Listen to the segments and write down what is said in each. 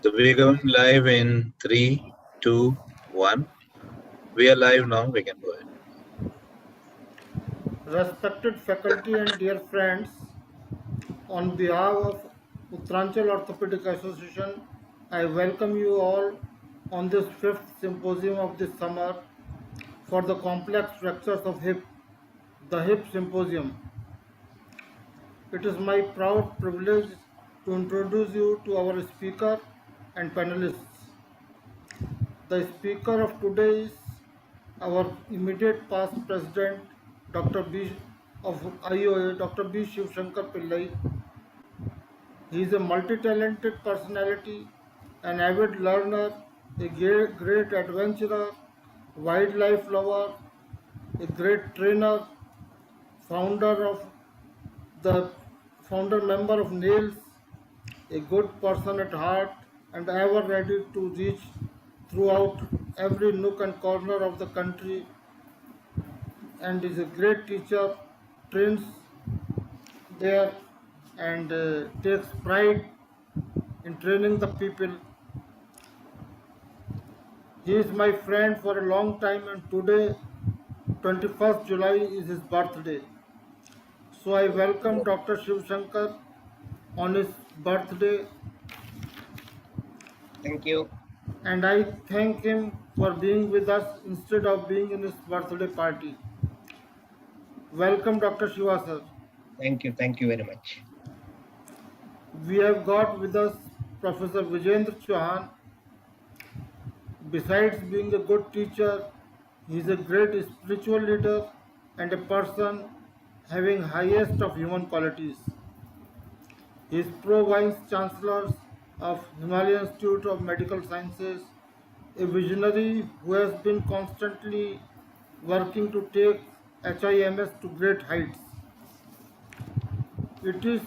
So we're going live in 3, 2, 1. We are live now. We can go ahead. Respected faculty and dear friends, on behalf of Uttaranchal Orthopaedic Association, I welcome you all on this fifth symposium of this summer for the complex fractures of hip, the Hip Symposium. It is my proud privilege to introduce you to our speaker and panelists. The speaker of today is our immediate past president, Dr. B of IOA, Dr. B Shivashankar Pillai. He is a multi-talented personality, an avid learner, a great adventurer, wildlife lover, a great trainer, founder of the founder member of Nails, a good person at heart, and ever ready to reach throughout every nook and corner of the country, and is a great teacher, trains there, and takes pride in training the people. He is my friend for a long time, and today, 21st July, is his birthday. So I welcome Dr. Shivashankar on his birthday. Thank you. And I thank him for being with us instead of being in his birthday party. Welcome, Dr. Shiva, sir. Thank you. Thank you very much. We have got with us Professor Vijendra Chauhan. Besides being a good teacher, he is a great spiritual leader and a person having highest of human qualities. He is Pro-Vice Chancellor of Himalayan Institute of Medical Sciences, a visionary who has been constantly working to take HIMS to great heights. It is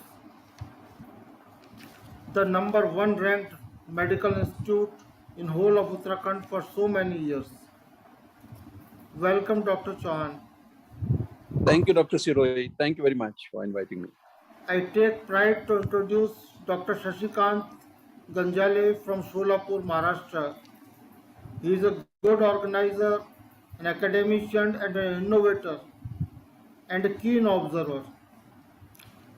the #1 ranked medical institute in whole of Uttarakhand for so many years. Welcome, Dr. Chauhan. Thank you, Dr. Sirohi. Thank you very much for inviting me. I take pride to introduce Dr. Shashikant Ganjale from Solapur, Maharashtra. He is a good organizer, an academician and an innovator, and a keen observer.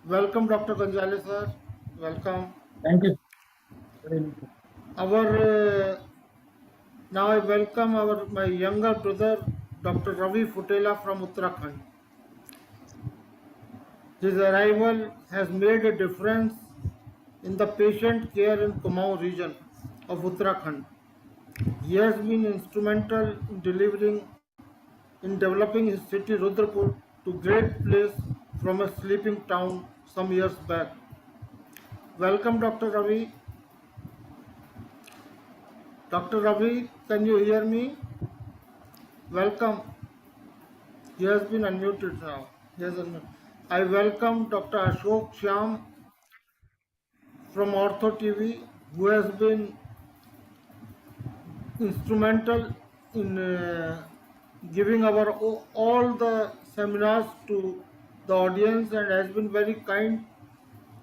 Welcome, Dr. Ganjale, sir. Welcome. Thank you. Now I welcome my younger brother, Dr. Ravi Futela from Uttarakhand. His arrival has made a difference in the patient care in Kumaon region of Uttarakhand. He has been instrumental in developing his city Rudrapur to great place from a sleeping town some years back. Welcome, Dr. Ravi. Dr. Ravi, can you hear me? Welcome. He has been unmuted now. I welcome Dr. Ashok Shyam from Ortho TV, who has been instrumental in giving all the seminars to the audience and has been very kind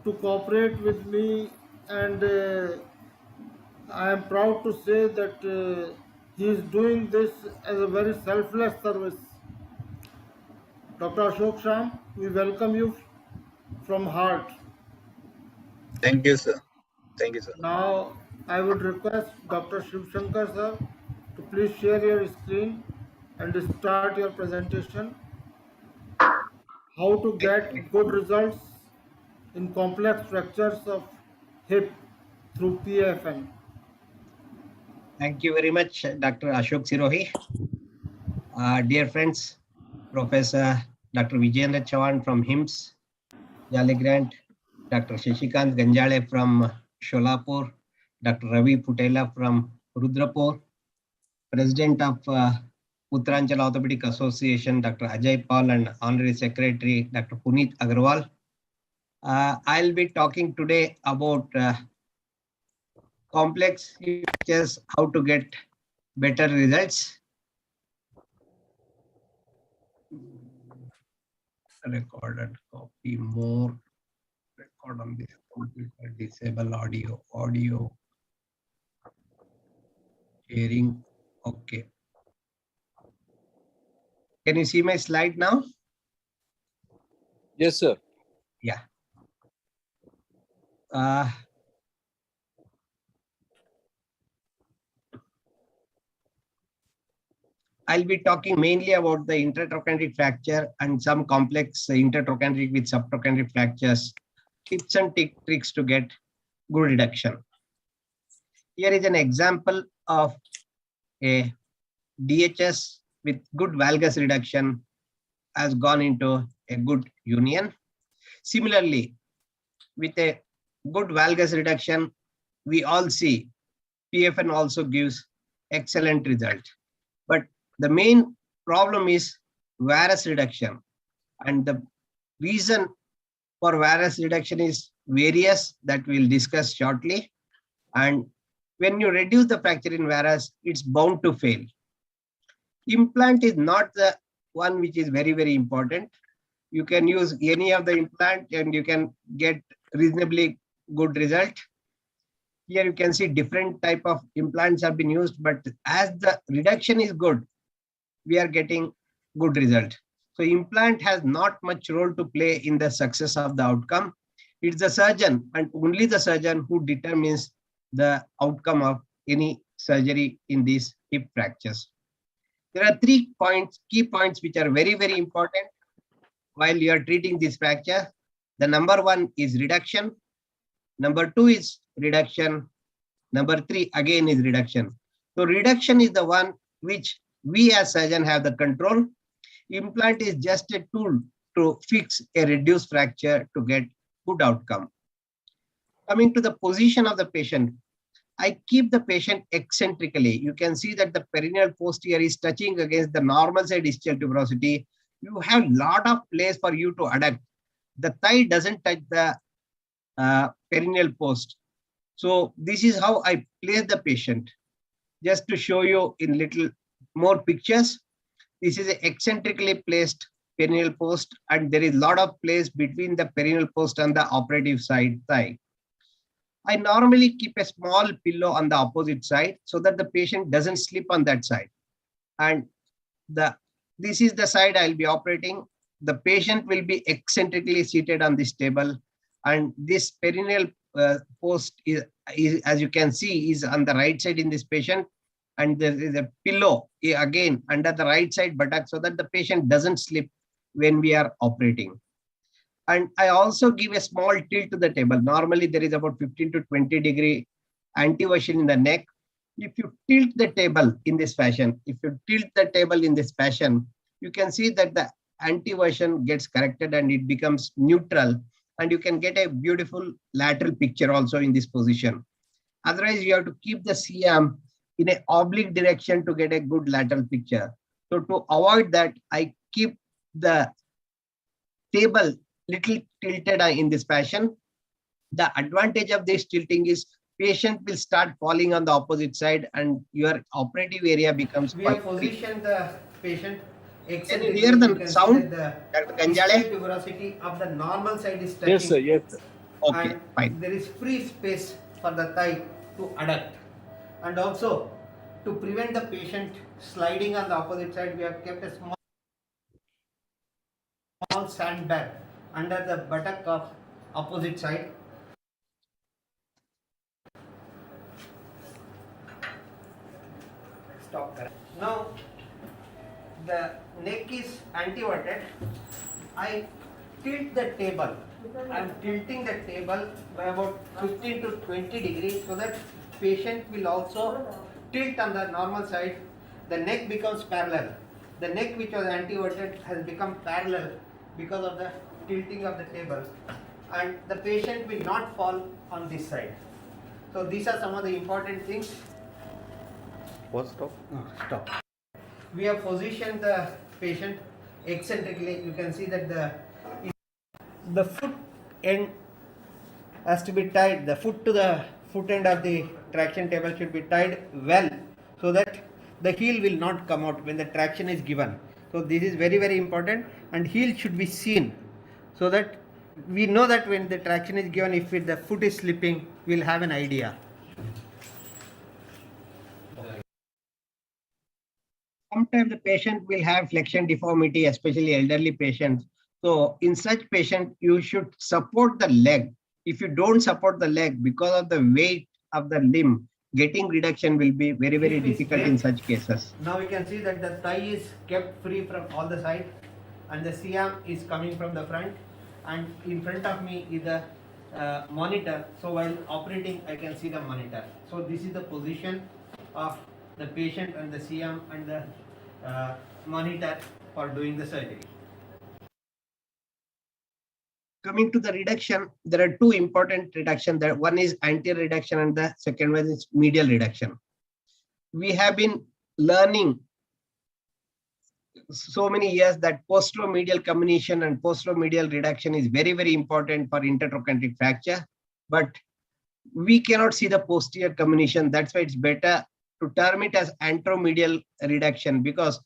to cooperate with me, and I am proud to say that he is doing this as a very selfless service. Dr. Ashok Shyam, we welcome you from heart. Thank you, sir. Thank you, sir. Now, I would request Dr. Shivashankar, sir, to please share your screen and start your presentation. How to get good results in complex fractures of hip through PFN. Thank you very much, Dr. Ashok Sirohi. Dear friends, Professor Dr. Vijendra Chauhan from HIMS, Jollygrant, Dr. Shashikant Ganjale from Solapur, Dr. Ravi Futela from Rudrapur, President of Uttaranchal Orthopaedic Association, Dr. Ajay Pal, and Honorary Secretary, Dr. Puneet Agarwal. I'll be talking today about complex fractures, how to get better results. Record and copy more. Record on this computer. Disable audio. Hearing. Okay. Can you see my slide now? Yes, sir. Yeah. I'll be talking mainly about the intertrochanteric fracture and some complex intertrochanteric with subtrochanteric fractures, tips and tricks to get good reduction. Here is an example of a DHS with good valgus reduction has gone into a good union. Similarly, with a good valgus reduction, we all see PFN also gives excellent result. But the main problem is varus reduction. And the reason for varus reduction is various that we'll discuss shortly. And when you reduce the fracture in varus, it's bound to fail. Implant is not the one which is very, very important. You can use any of the implant and you can get reasonably good result. Here you can see different type of implants have been used, but as the reduction is good, we are getting good result. So implant has not much role to play in the success of the outcome. It's the surgeon and only the surgeon who determines the outcome of any surgery in these hip fractures. There are 3 points, key points, which are very, very important while you are treating this fracture. The number 1 is reduction. Number 2 is reduction. Number 3 again is reduction. So reduction is the one which we as surgeon have the control. Implant is just a tool to fix a reduced fracture to get good outcome. Coming to the position of the patient, I keep the patient eccentrically. You can see that the perineal posterior is touching against the normal side ischial tuberosity. You have lot of place for you to adduct. The thigh doesn't touch the perineal post. So this is how I place the patient. Just to show you in little more pictures, this is an eccentrically placed perineal post and there is a lot of place between the perineal post and the operative side thigh. I normally keep a small pillow on the opposite side so that the patient doesn't slip on that side. And this is the side I'll be operating. The patient will be eccentrically seated on this table and this perineal post is, as you can see, is on the right side in this patient. And there is a pillow again under the right side buttock so that the patient doesn't slip when we are operating. And I also give a small tilt to the table. Normally there is about 15 to 20 degree anteversion in the neck. If you tilt the table in this fashion, you can see that the anteversion gets corrected and it becomes neutral. And you can get a beautiful lateral picture also in this position. Otherwise, you have to keep the CM in an oblique direction to get a good lateral picture. So to avoid that, I keep the table little tilted in this fashion. The advantage of this tilting is patient will start falling on the opposite side and your operative area becomes We quite have positioned the patient Can you hear the sound, Dr. Ganjale? ischial tuberosity of the normal side is touching. Yes, sir. Yes, sir. Okay, and fine. there is free space for the thigh to adduct. And also to prevent the patient sliding on the opposite side, we have kept a small sandbag under the buttock of opposite side. Stop there. Now the neck is anteverted. I tilt the table. I am tilting the table by about 15 to 20 degrees so that patient will also tilt on the normal side. The neck becomes parallel. The neck which was anteverted has become parallel because of the tilting of the table, and the patient will not fall on this side. So these are some of the important things. Stop. No, stop. We have positioned the patient eccentrically. You can see that the foot end has to be tied. The foot to the foot end of the traction table should be tied well so that the heel will not come out when the traction is given. So this is very, very important, and heel should be seen so that we know that when the traction is given, if the foot is slipping, we'll have an idea. Sometimes the patient will have flexion deformity, especially elderly patients. So in such patient, you should support the leg. If you don't support the leg because of the weight of the limb, getting reduction will be very, very Hip is difficult in bent. such cases. Now you can see that the thigh is kept free from all the sides and the Siam is coming from the front, and in front of me is the monitor. So while operating I can see the monitor. So this is the position of the patient and the Siam and the monitor for doing the surgery. Coming to the reduction, there are two important reduction. That one is anterior reduction and the second one is medial reduction. We have been learning so many years that posteromedial comminution and posteromedial reduction is very, very important for intertrochanteric fracture, but we cannot see the posterior comminution. That's why it's better to term it as anteromedial reduction, because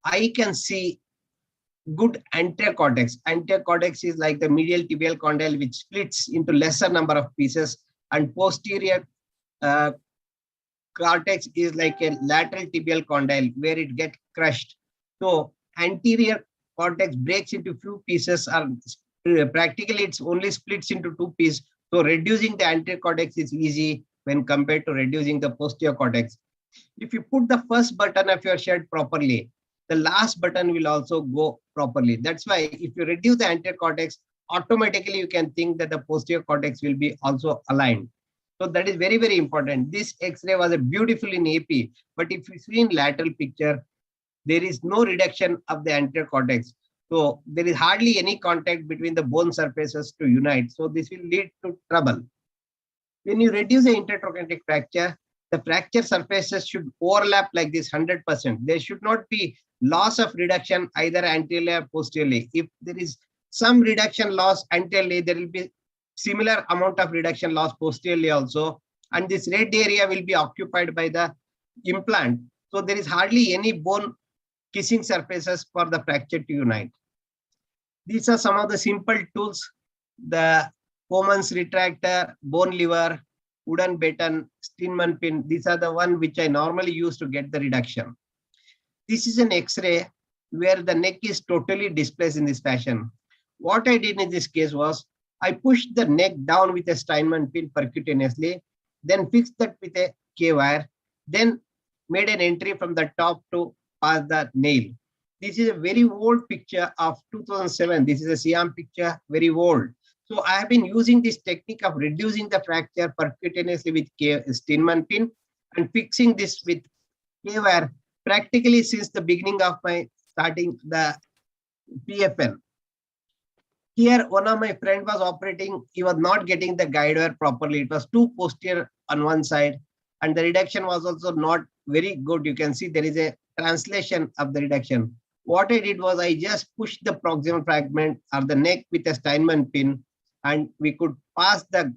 I can see good anterior cortex. Anterior cortex is like the medial tibial condyle, which splits into lesser number of pieces, and posterior cortex is like a lateral tibial condyle where it gets crushed. So anterior cortex breaks into few pieces, or practically it's only splits into two pieces. So reducing the anterior cortex is easy when compared to reducing the posterior cortex. If you put the first button of your shirt properly, the last button will also go properly. That's why if you reduce the anterior cortex, automatically you can think that the posterior cortex will be also aligned. So that is very, very important. This X-ray was a beautiful in AP, but if you see in lateral picture, there is no reduction of the anterior cortex. So there is hardly any contact between the bone surfaces to unite. So this will lead to trouble. When you reduce the intertrochanteric fracture, the fracture surfaces should overlap like this 100%. There should not be loss of reduction either anteriorly or posteriorly. If there is some reduction loss anteriorly, there will be similar amount of reduction loss posteriorly also. And this red area will be occupied by the implant. So there is hardly any bone kissing surfaces for the fracture to unite. These are some of the simple tools: the Bowman's retractor, bone lever, wooden baton, Steinman pin. These are the one which I normally use to get the reduction. This is an X-ray where the neck is totally displaced in this fashion. What I did in this case was I pushed the neck down with a Steinman pin percutaneously, then fixed that with a K-wire, then made an entry from the top to pass the nail. This is a very old picture of 2007. This is a Siam picture, very old. So I have been using this technique of reducing the fracture percutaneously with Steinman pin and fixing this with K-wire practically since the beginning of my starting the PFN. Here, one of my friend was operating. He was not getting the guide wire properly. It was too posterior on one side, and the reduction was also not very good. You can see there is a translation of the reduction. What I did was I just pushed the proximal fragment or the neck with a Steinman pin, and we could pass the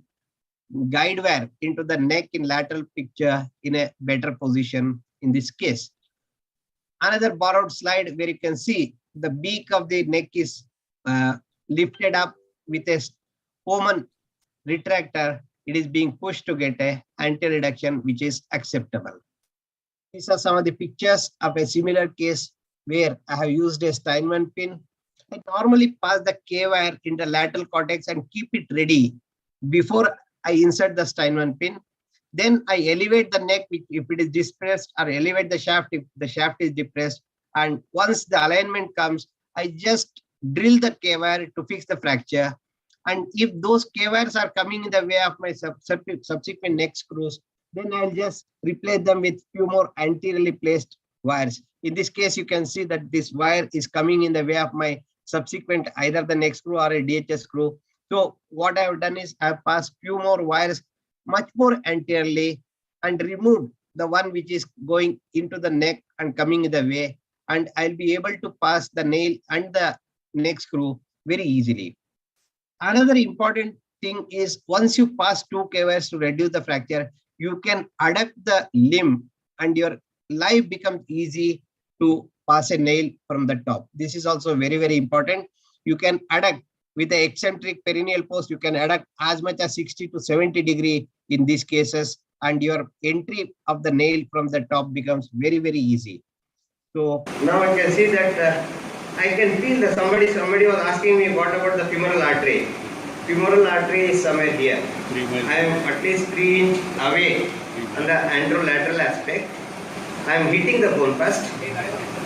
guide wire into the neck in lateral picture in a better position in this case. Another borrowed slide where you can see the beak of the neck is lifted up with a Bowman retractor. It is being pushed to get a anti-reduction which is acceptable. These are some of the pictures of a similar case where I have used a Steinman pin. I normally pass the K-wire in the lateral cortex and keep it ready before I insert the Steinman pin. Then I elevate the neck if it is depressed, or elevate the shaft if the shaft is depressed. And once the alignment comes, I just drill the K-wire to fix the fracture. And if those K-wires are coming in the way of my subsequent neck screws, then I'll just replace them with few more anteriorly placed wires. In this case, you can see that this wire is coming in the way of my subsequent either the neck screw or a DHS screw. So what I have done is I have passed few more wires much more anteriorly and removed the one which is going into the neck and coming in the way, and I'll be able to pass the nail and the neck screw very easily. Another important thing is once you pass two K-wires to reduce the fracture, you can adduct the limb and your life becomes easy to pass a nail from the top. This is also very, very important. You can adduct with the eccentric perineal post, you can adduct as much as 60 to 70 degree in these cases, and your entry of the nail from the top becomes very, very easy. So now I can see that I can feel that somebody was asking me what about the femoral artery. Femoral artery is somewhere here. I am at least 3 inches away on the anterolateral aspect. I am hitting the bone first.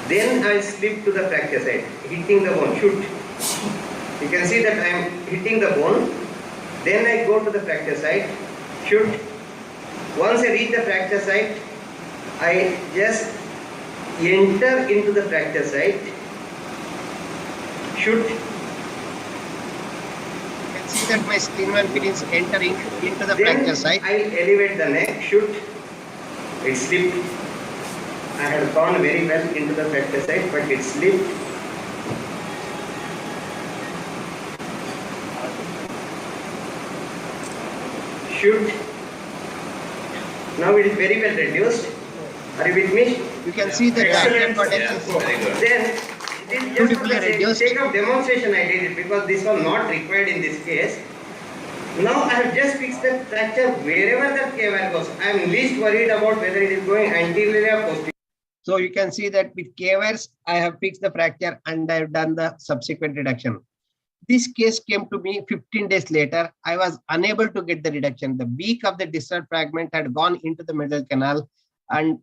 Then I slip to the fracture side, hitting the bone, shoot. You can see that I am hitting the bone. Then I go to the fracture side, shoot. Once I reach the fracture site, I just enter into the fracture site, shoot. you can see that my Steinman pin is entering into the Then fracture site. I elevate the neck, shoot. It slipped. I had gone very well into the fracture site, but it slipped. Shoot. Now it is very well reduced. Are you with me? You can see that the Excellent. cortex is Very good. Then this is just for beautifully the reduced. sake of demonstration I did it because this was not required in this case. Now I have just fixed the fracture wherever the K-wire goes. I am least worried about whether it is going anteriorly or posteriorly. So you can see that with K-wires, I have fixed the fracture and I have done the subsequent reduction. This case came to me 15 days later. I was unable to get the reduction. The beak of the distal fragment had gone into the middle canal, and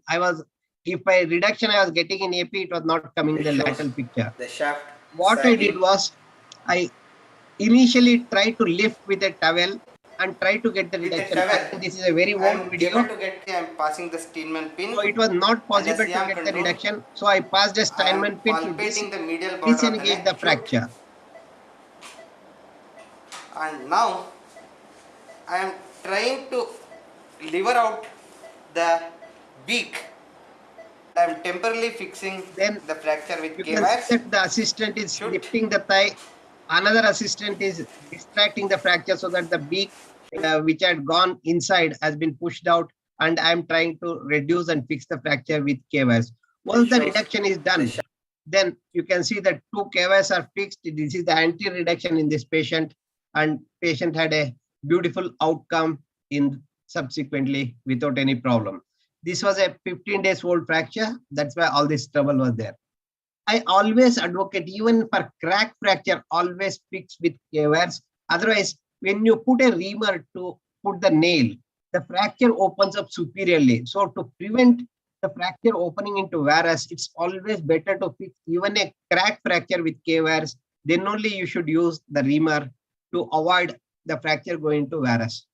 if by reduction I was getting in AP, it was not coming in the lateral picture. The shaft. What I did was, I initially tried to lift with a towel and try to get the With a reduction. towel. This is a very I old am video. able to get. I am passing the Steinman pin. So it was not possible to Siam get the control. reduction. So I passed a I am Steinman pin to palpating the medial border of the disengage neck. the Shoot. fracture. And now I am trying to lever out the beak. I am temporarily fixing Then the fracture with you can K-wires. see that the assistant is Shoot. lifting the thigh. Another assistant is distracting the fracture so that the beak, which had gone inside, has been pushed out. And I am trying to reduce and fix the fracture with K-wires. Once the reduction is done, then you can see that 2 K-wires are fixed. This is the anterior reduction in this patient, and patient had a beautiful outcome in subsequently without any problem. This was a 15 days old fracture. That's why all this trouble was there. I always advocate, even for crack fracture, always fix with K-wires. Otherwise, when you put a reamer to put the nail, the fracture opens up superiorly. So to prevent the fracture opening into varus, it's always better to fix even a crack fracture with K-wires. Then only you should use the reamer to avoid the fracture going to varus.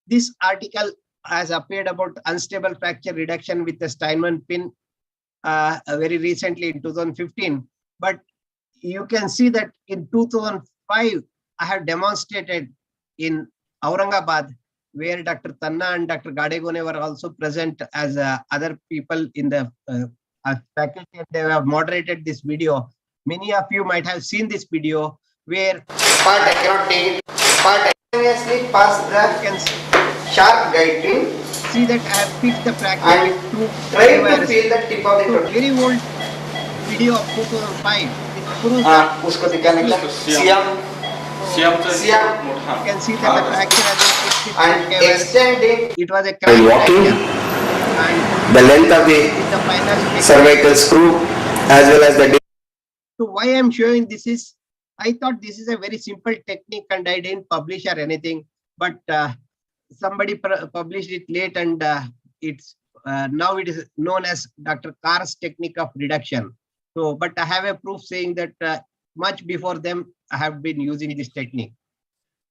This article has appeared about unstable fracture reduction with the Steinman pin very recently in 2015. But you can see that in 2005, I have demonstrated in Aurangabad, where Dr. Tanna and Dr. Gadegone were also present as other people in the faculty. They have moderated this video. Many of you might have seen this video where Part I cannot take it. Part I continuously pass the sharp guide pin. See that I have fixed the fracture And with 2 try to K-wires. feel the tip of the So toe. very old video of 2005. It proves that उसको दिखाने का SIAM Shyam you can see that the fracture has been fixed with 2 and K-wires. extending It was a crack walking, fracture. And the length of the with the final cervical screw as well as the So why I'm showing this is, I thought this is a very simple technique and I didn't publish or anything, but somebody published it late, and it's now it is known as Dr. Carr's technique of reduction. So, but I have a proof saying that much before them, I have been using this technique.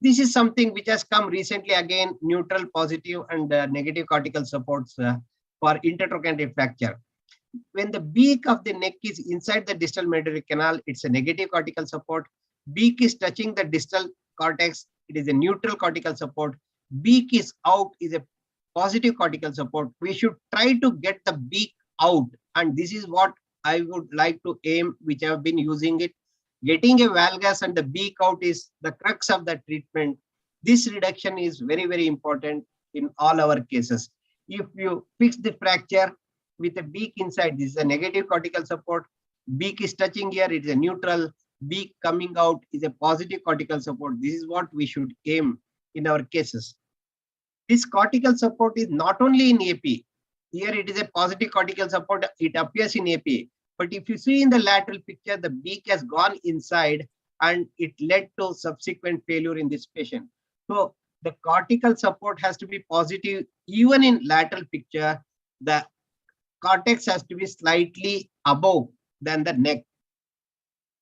This is something which has come recently again, neutral, positive, and negative cortical supports for intertrochanteric fracture. When the beak of the neck is inside the distal medullary canal, it's a negative cortical support. Beak is touching the distal cortex, it is a neutral cortical support. Beak is out, is a positive cortical support. We should try to get the beak out, and this is what I would like to aim, which I have been using it. Getting a valgus and the beak out is the crux of the treatment. This reduction is very, very important in all our cases. If you fix the fracture with a beak inside, this is a negative cortical support. Beak is touching here, it is a neutral. Beak coming out is a positive cortical support. This is what we should aim in our cases. This cortical support is not only in AP. here it is a positive cortical support, it appears in AP. But if you see in the lateral picture, the beak has gone inside and it led to subsequent failure in this patient. So the cortical support has to be positive. Even in lateral picture, the cortex has to be slightly above than the neck.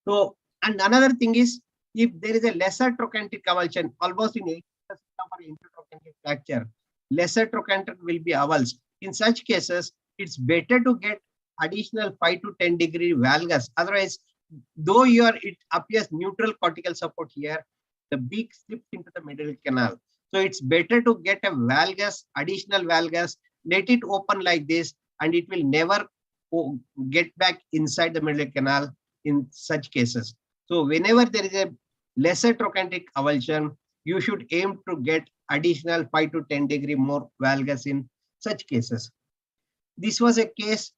So, and another thing is, if there is a lesser trochanteric avulsion, almost in 80% of intertrochanteric fracture, lesser trochanteric will be avulsed. In such cases, it's better to get additional 5 to 10 degree valgus. Otherwise, though it appears neutral cortical support here, the beak slips into the middle canal. So it's better to get a valgus, additional valgus, let it open like this, and it will never get back inside the middle canal in such cases. So whenever there is a lesser trochanteric avulsion, you should aim to get additional 5 to 10 degree more valgus in such cases. This was a case,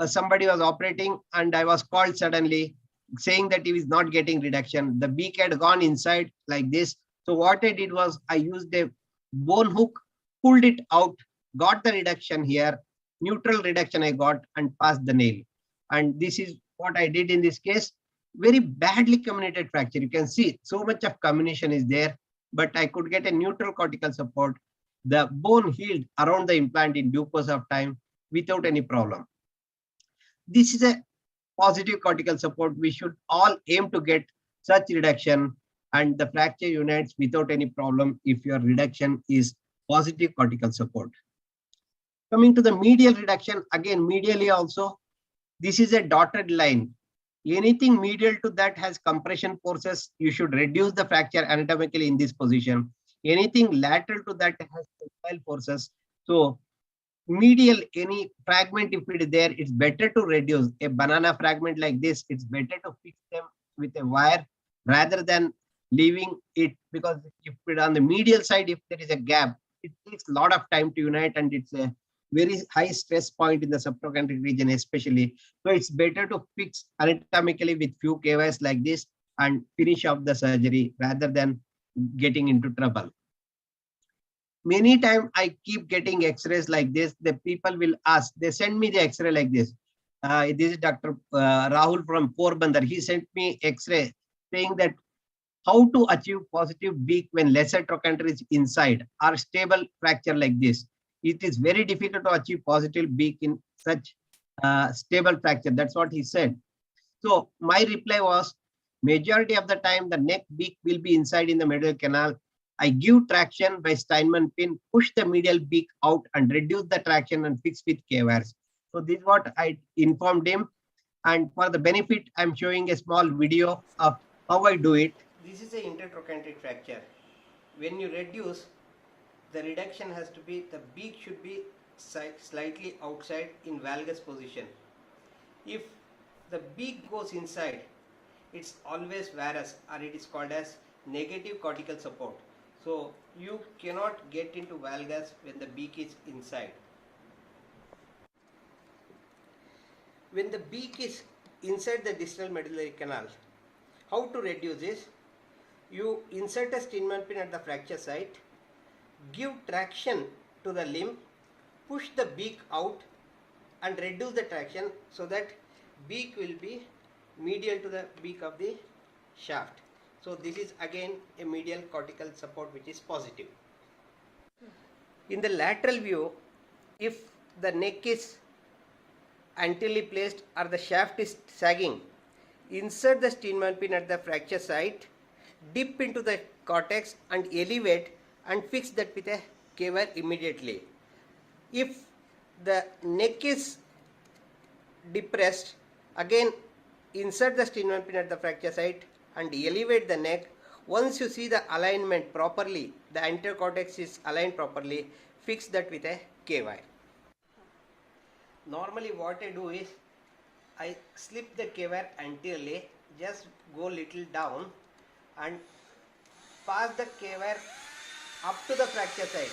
somebody was operating and I was called suddenly saying that he was not getting reduction. The beak had gone inside like this. So what I did was I used a bone hook, pulled it out, got the reduction here, neutral reduction I got, and passed the nail. And this is what I did in this case. Very badly comminuted fracture. You can see so much of comminution is there, but I could get a neutral cortical support. The bone healed around the implant in due course of time without any problem. This is a positive cortical support. We should all aim to get such reduction and the fracture unites without any problem if your reduction is positive cortical support. Coming to the medial reduction, again medially also, this is a dotted line. Anything medial to that has compression forces, you should reduce the fracture anatomically in this position. Anything lateral to that has tensile forces. So medial, any fragment if it is there, it's better to reduce. A banana fragment like this, it's better to fix them with a wire rather than leaving it, because if it on the medial side, if there is a gap, it takes a lot of time to unite and it's a very high stress point in the subtrochanteric region especially. So it's better to fix anatomically with few KYs like this and finish off the surgery rather than getting into trouble. Many times I keep getting x-rays like this. The people will ask, they send me the x-ray like this. This is Dr. Rahul from Porbandar. He sent me x-ray saying that how to achieve positive beak when lesser trochanter is inside or stable fracture like this. It is very difficult to achieve positive beak in such stable fracture. That's what he said. So my reply was, majority of the time the neck beak will be inside in the middle canal. I give traction by Steinman pin, push the medial beak out and reduce the traction and fix with K-wires. So this is what I informed him. And for the benefit, I'm showing a small video of how I do it. This is a intertrochanteric fracture. When you reduce, the reduction has to be, the beak should be slightly outside in valgus position. If the beak goes inside, it's always varus, or it is called as negative cortical support. So you cannot get into valgus when the beak is inside. When the beak is inside the distal medullary canal, how to reduce this? You insert a Steinman pin at the fracture site, give traction to the limb, push the beak out and reduce the traction so that beak will be medial to the beak of the shaft. So this is again a medial cortical support which is positive. In the lateral view, if the neck is anteriorly placed or the shaft is sagging, insert the Steinman pin at the fracture site, dip into the cortex and elevate and fix that with a K-wire immediately. If the neck is depressed, again insert the Steinman pin at the fracture site and elevate the neck. Once you see the alignment properly, the anterior cortex is aligned properly, fix that with a K-wire. Normally what I do is, I slip the K-wire anteriorly, just go little down and pass the K-wire up to the fracture site.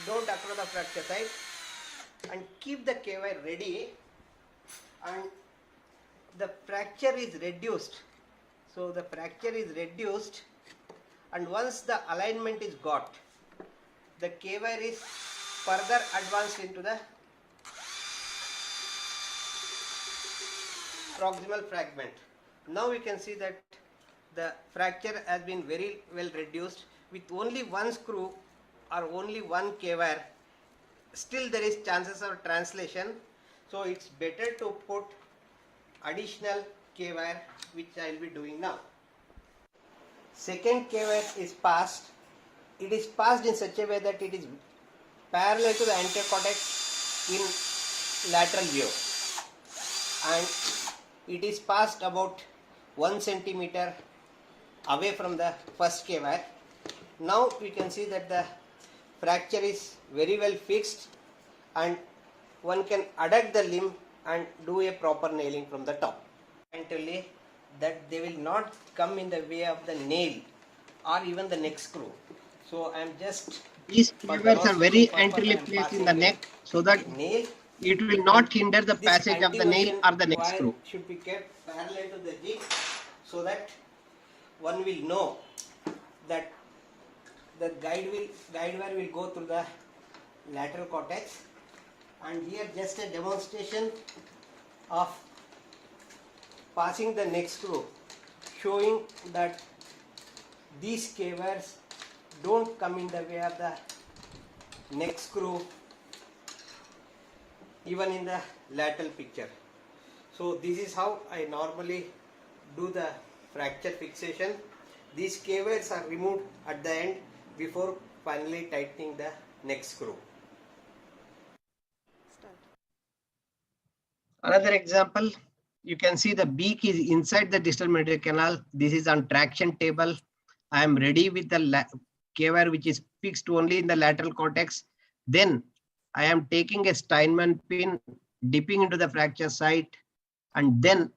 Don't across the fracture site, and keep the K-wire ready, and the fracture is reduced. So the fracture is reduced, and once the alignment is got, the K-wire is further advanced into the proximal fragment. Now we can see that the fracture has been very well reduced with only one screw or only one K-wire. Still there is chances of translation, so it's better to put additional K-wire, which I will be doing now. Second K-wire is passed. It is passed in such a way that it is parallel to the anterior cortex in lateral view, and it is passed about 1 centimeter away from the first K-wire. Now we can see that the fracture is very well fixed, and one can adduct the limb and do a proper nailing from the top. Until that they will not come in the way of the nail or even the neck screw. So I am just, These K-wires are very anteriorly placed in the neck so that nail. it will not hinder the This passage of the nail or the neck wire screw. should be kept parallel to the jig so that one will know that the guide wire will go through the lateral cortex. And here just a demonstration of passing the neck screw, showing that these K-wires don't come in the way of the neck screw even in the lateral picture. So this is how I normally do the fracture fixation. These K-wires are removed at the end before finally tightening the neck screw. Another example, you can see the beak is inside the distal medullary canal. This is on traction table. I am ready with the K-wire which is fixed only in the lateral cortex. Then I am taking a Steinmann pin, dipping into the fracture site, and then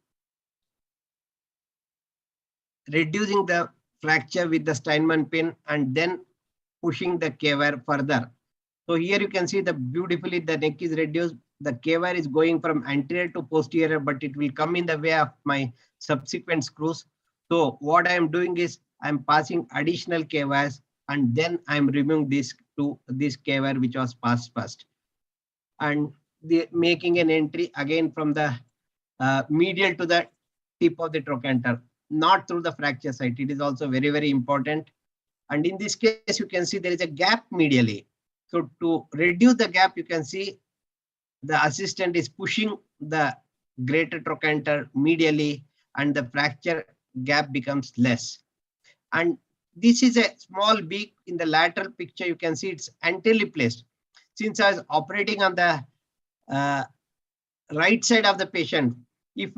reducing the fracture with the Steinmann pin and then pushing the K-wire further. So here you can see the beautifully the neck is reduced. The K-wire is going from anterior to posterior, but it will come in the way of my subsequent screws. So what I am doing is I am passing additional K-wires and then I am removing this K-wire which was passed first, and making an entry again from the medial to the tip of the trochanter, not through the fracture site. It is also very, very important. And in this case, you can see there is a gap medially. So to reduce the gap, you can see the assistant is pushing the greater trochanter medially and the fracture gap becomes less. And this is a small beak in the lateral picture. You can see it's anteriorly placed. Since I was operating on the right side of the patient, if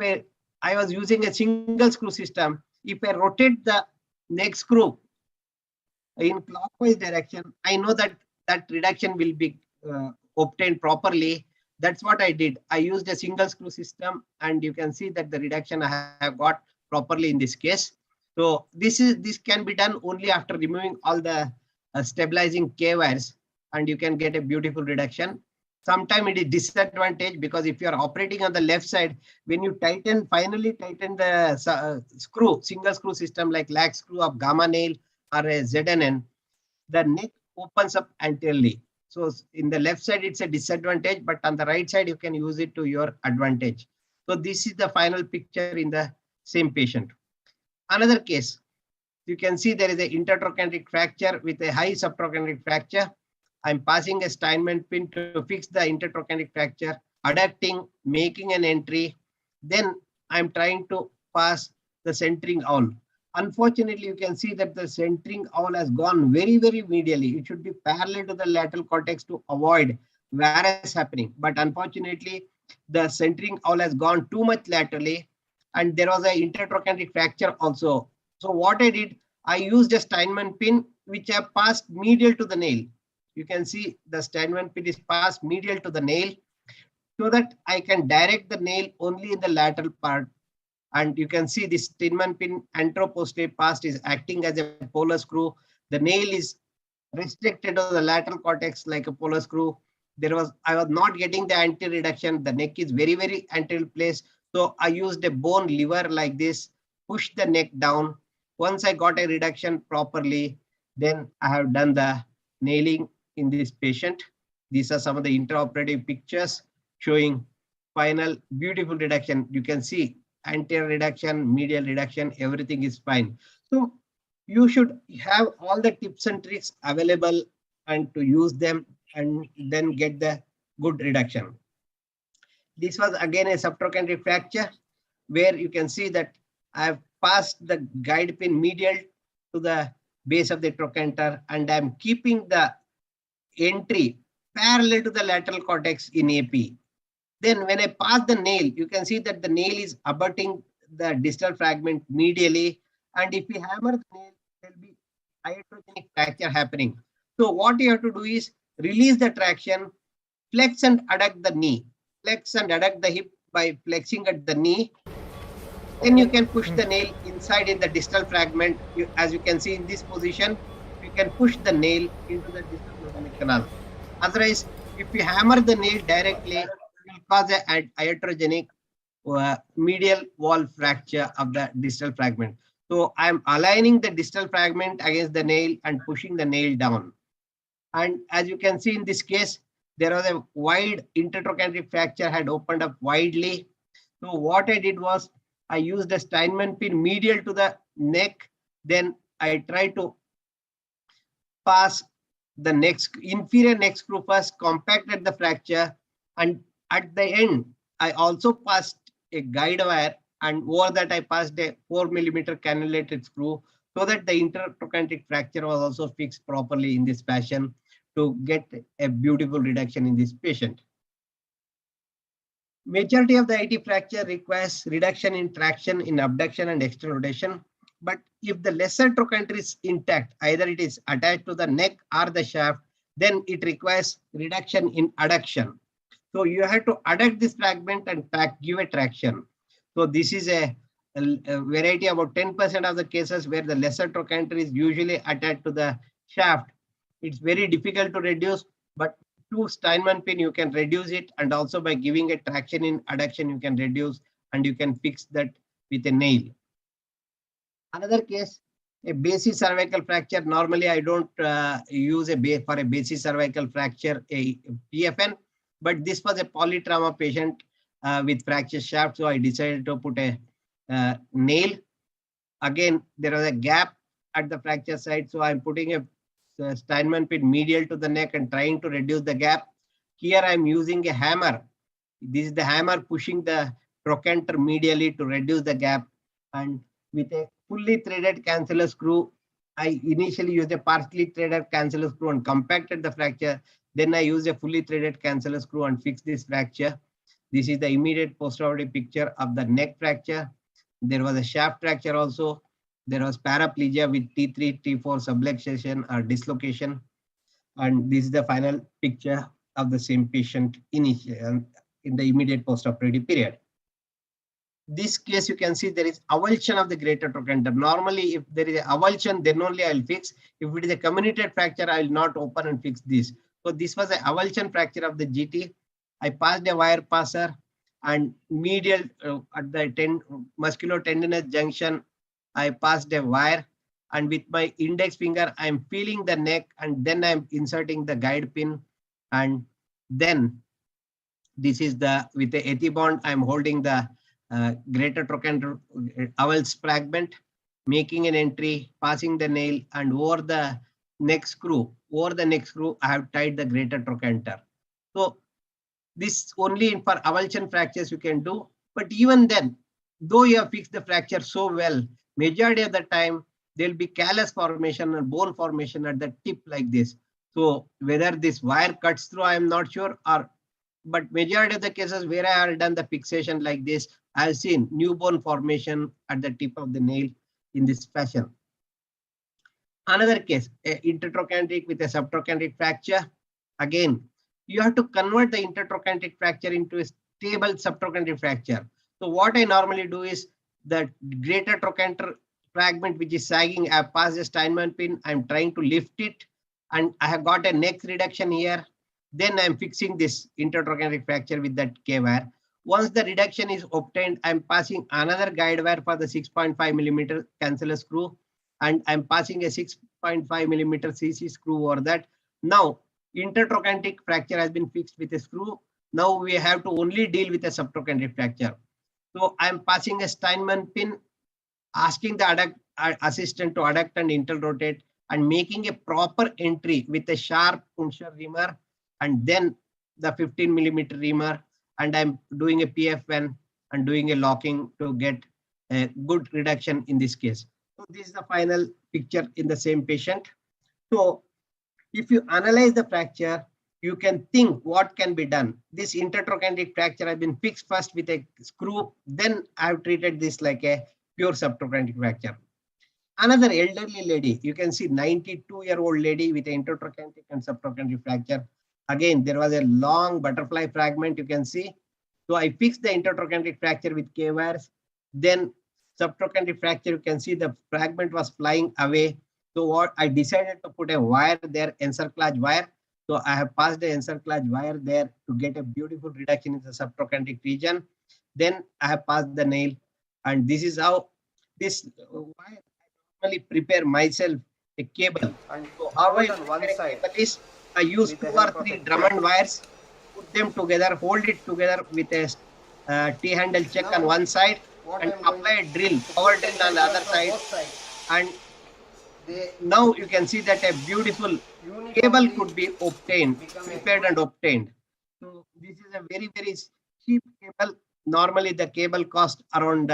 I was using a single screw system, if I rotate the neck screw in clockwise direction, I know that that reduction will be obtained properly. That's what I did. I used a single screw system, and you can see that the reduction I have got properly in this case. So this can be done only after removing all the stabilizing K-wires, and you can get a beautiful reduction. Sometimes it is disadvantage because if you are operating on the left side, when you finally tighten the single screw system like lag screw of gamma nail or a ZNN, the neck opens up anteriorly. So in the left side, it's a disadvantage, but on the right side, you can use it to your advantage. So this is the final picture in the same patient. Another case, you can see there is an intertrochanteric fracture with a high subtrochanteric fracture. I'm passing a Steinmann pin to fix the intertrochanteric fracture, adducting, making an entry. Then I'm trying to pass the centering awl. Unfortunately, you can see that the centering awl has gone very, very medially. It should be parallel to the lateral cortex to avoid varus happening. But unfortunately, the centering awl has gone too much laterally, and there was an intertrochanteric fracture also. So what I did, I used a Steinmann pin which I passed medial to the nail. You can see the Steinmann pin is passed medial to the nail so that I can direct the nail only in the lateral part. And you can see this Steinmann pin anteroposterior passed is acting as a polar screw. The nail is restricted to the lateral cortex like a polar screw. I was not getting the anterior reduction. The neck is very, very anterior placed. So I used a bone lever like this, push the neck down. Once I got a reduction properly, then I have done the nailing in this patient. These are some of the intraoperative pictures showing final beautiful reduction. You can see anterior reduction, medial reduction, everything is fine. So you should have all the tips and tricks available and to use them and then get the good reduction. This was again a subtrochanteric fracture where you can see that I have passed the guide pin medial to the base of the trochanter and I am keeping the entry parallel to the lateral cortex in AP. Then when I pass the nail, you can see that the nail is abutting the distal fragment medially. And if we hammer the nail, there will be iatrogenic fracture happening. So what you have to do is release the traction, flex and adduct the knee. Flex and adduct the hip by flexing at the knee. Then you can push the nail inside in the distal fragment. As you can see in this position, you can push the nail into the distal phloemic canal. Otherwise, if you hammer the nail directly, it will cause an iatrogenic medial wall fracture of the distal fragment. So I am aligning the distal fragment against the nail and pushing the nail down. And as you can see in this case, there was a wide intertrochanteric fracture had opened up widely. So what I did was I used a Steinmann pin medial to the neck. Then I tried to pass the inferior neck screw first, compacted the fracture, and at the end, I also passed a guide wire, and over that I passed a 4 mm cannulated screw so that the intertrochanteric fracture was also fixed properly in this fashion to get a beautiful reduction in this patient. Majority of the IT fracture requires reduction in traction in abduction and external rotation. But if the lesser trochanter is intact, either it is attached to the neck or the shaft, then it requires reduction in adduction. So you have to adduct this fragment and give a traction. So this is a variety, about 10% of the cases where the lesser trochanter is usually attached to the shaft. It's very difficult to reduce, but through Steinmann pin you can reduce it, and also by giving a traction in adduction you can reduce, and you can fix that with a nail. Another case, a basis cervical fracture. Normally I don't use for a basis cervical fracture a PFN, but this was a polytrauma patient with fracture shaft, so I decided to put a nail. Again, there was a gap at the fracture site, so I'm putting a Steinmann pin medial to the neck and trying to reduce the gap. Here I'm using a hammer. This is the hammer pushing the trochanter medially to reduce the gap, and with a fully threaded cancellous screw, I initially used a partially threaded cancellous screw and compacted the fracture. Then I used a fully threaded cancellous screw and fixed this fracture. This is the immediate postoperative picture of the neck fracture. There was a shaft fracture also. There was paraplegia with T3, T4 subluxation or dislocation. And this is the final picture of the same patient in the immediate postoperative period. This case, you can see there is avulsion of the greater trochanter. Normally, if there is a avulsion, then only I will fix. If it is a comminuted fracture, I will not open and fix this. So this was an avulsion fracture of the GT. I passed a wire passer and medial at the musculotendinous junction, I passed a wire, and with my index finger, I am feeling the neck, and then I am inserting the guide pin, and then this is with the ethibond, I am holding the greater trochanter avulse fragment, making an entry, passing the nail, and over the neck screw, I have tied the greater trochanter. So this only for avulsion fractures you can do, but even then, though you have fixed the fracture so well, majority of the time there will be callus formation and bone formation at the tip like this. So whether this wire cuts through, I am not sure, but majority of the cases where I have done the fixation like this, I have seen new bone formation at the tip of the nail in this fashion. Another case, intertrochanteric with a subtrochanteric fracture. Again, you have to convert the intertrochanteric fracture into a stable subtrochanteric fracture. So what I normally do is the greater trochanter fragment which is sagging, I have passed a Steinmann pin, I'm trying to lift it, and I have got a neck reduction here. Then I'm fixing this intertrochanteric fracture with that K wire. Once the reduction is obtained, I'm passing another guide wire for the 6.5 mm cancellous screw, and I'm passing a 6.5 mm CC screw over that. Now, intertrochanteric fracture has been fixed with a screw. Now we have to only deal with a subtrochanteric fracture. So I'm passing a Steinmann pin, asking the assistant to adduct and interrotate, and making a proper entry with a sharp puncture reamer, and then the 15 millimeter reamer, and I'm doing a PFN and doing a locking to get a good reduction in this case. So this is the final picture in the same patient. So if you analyze the fracture, you can think what can be done. This intertrochanteric fracture has been fixed first with a screw, then I've treated this like a pure subtrochanteric fracture. Another elderly lady, you can see 92-year-old lady with intertrochanteric and subtrochanteric fracture. Again, there was a long butterfly fragment, you can see. So I fixed the intertrochanteric fracture with K wires. Then subtrochanteric fracture, you can see the fragment was flying away. So what I decided to put a wire there, encerclage wire. So I have passed the encerclage wire there to get a beautiful reduction in the subtrochanteric region. Then I have passed the nail, and this is how this wire I normally prepare myself a cable. And So how I on one prepare a side cable is I use with the 2 or help of 3 a Drummond wires, put them together, hold it together with a T-handle check Now, on one side, what and I'm going apply a drill, to power put drill inside on the here other from side. both sides, And they now you can see that a beautiful cable uniformly could be obtained, become a prepared and obtained. So this is a very, very cheap cable. Normally the cable cost around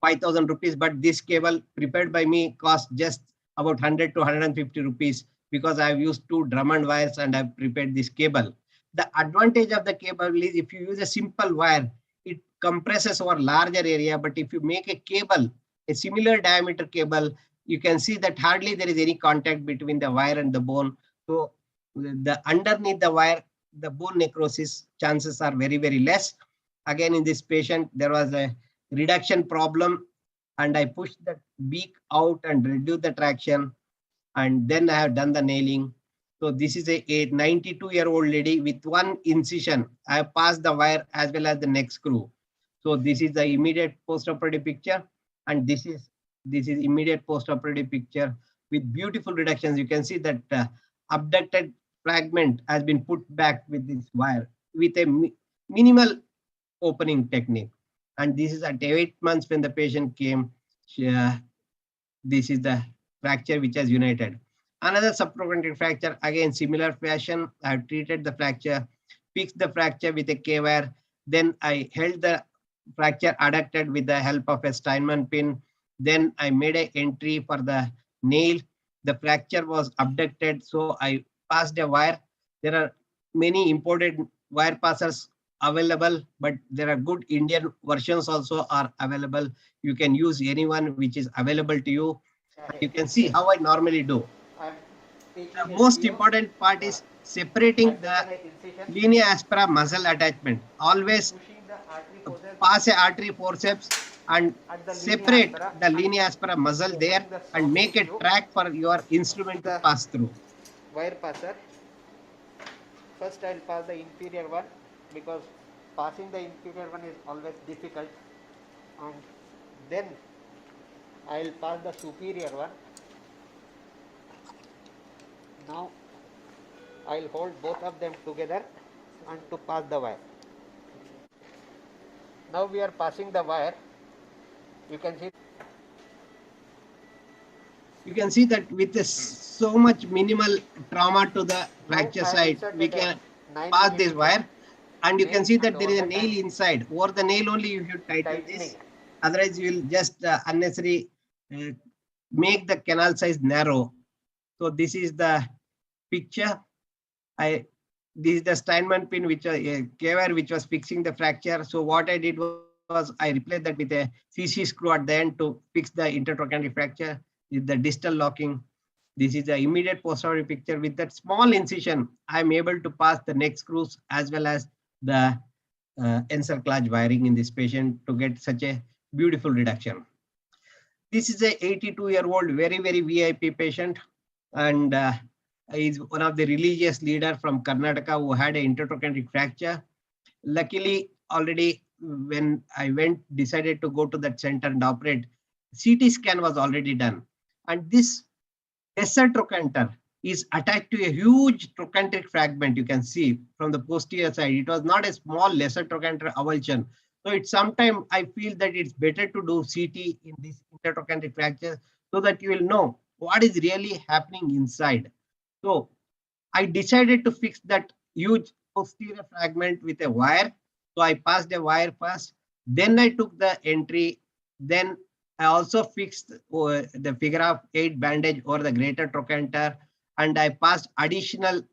5,000 rupees, but this cable prepared by me cost just about 100 to 150 rupees, because I have used 2 Drummond wires and I've prepared this cable. The advantage of the cable is if you use a simple wire, it compresses over larger area. But if you make a cable, a similar diameter cable, you can see that hardly there is any contact between the wire and the bone. So the underneath the wire, the bone necrosis chances are very, very less. Again, in this patient, there was a reduction problem, and I pushed the beak out and reduced the traction, and then I have done the nailing. So this is a 92-year-old lady with 1 incision. I have passed the wire as well as the neck screw. So this is the immediate post-operative picture, and this is immediate post-operative picture with beautiful reductions. You can see that abducted fragment has been put back with this wire with a minimal opening technique. And this is at 8 months when the patient came. This is the fracture which has united. Another subtrochanteric fracture, again similar fashion. I have treated the fracture, fixed the fracture with a K-wire. Then I held the fracture adducted with the help of a Steinmann pin. Then I made an entry for the nail. The fracture was abducted, so I passed a wire. There are many imported wire passers available, but there are good Indian versions also are available. You can use anyone which is available to you. You can see how I normally do. I'm taking The a most video, important part is separating the adjacent incision, linea aspera muscle attachment. Always pushing the artery forceps pass a artery forceps and at the linea separate aspera the and linea aspera muscle there, opening the soft and make a tissue track for your instrument to the pass through. wire passer. First I'll pass the inferior one, because passing the inferior one is always difficult, and then I'll pass the superior one. Now I'll hold both of them together and to pass the wire. Now we are passing the wire. You can see that with so much minimal trauma to the fracture site, we can pass this wire. And you can see that there is a nail inside. Over the nail only you should tighten this. Otherwise, you will just unnecessarily make the canal size narrow. So this is the picture. This is the Steinmann pin, which K-wire which was fixing the fracture. So what I did was I replaced that with a CC screw at the end to fix the intertrochanteric fracture. This is the distal locking. This is the immediate postoperative picture. With that small incision, I am able to pass the neck screws as well as the encerclage wiring in this patient to get such a beautiful reduction. This is a 82-year-old, very, very VIP patient, and is one of the religious leader from Karnataka who had an intertrochanteric fracture. Luckily, already when I decided to go to that center and operate, CT scan was already done. And this desert trochanter is attached to a huge trochanteric fragment. You can see from the posterior side. It was not a small lesser trochanteric avulsion. So it's sometimes I feel that it's better to do CT in this intertrochanteric fracture so that you will know what is really happening inside. So I decided to fix that huge posterior fragment with a wire. So I passed a wire first. Then I took the entry. Then I also fixed the figure of 8 bandage over the greater trochanter, and I passed additional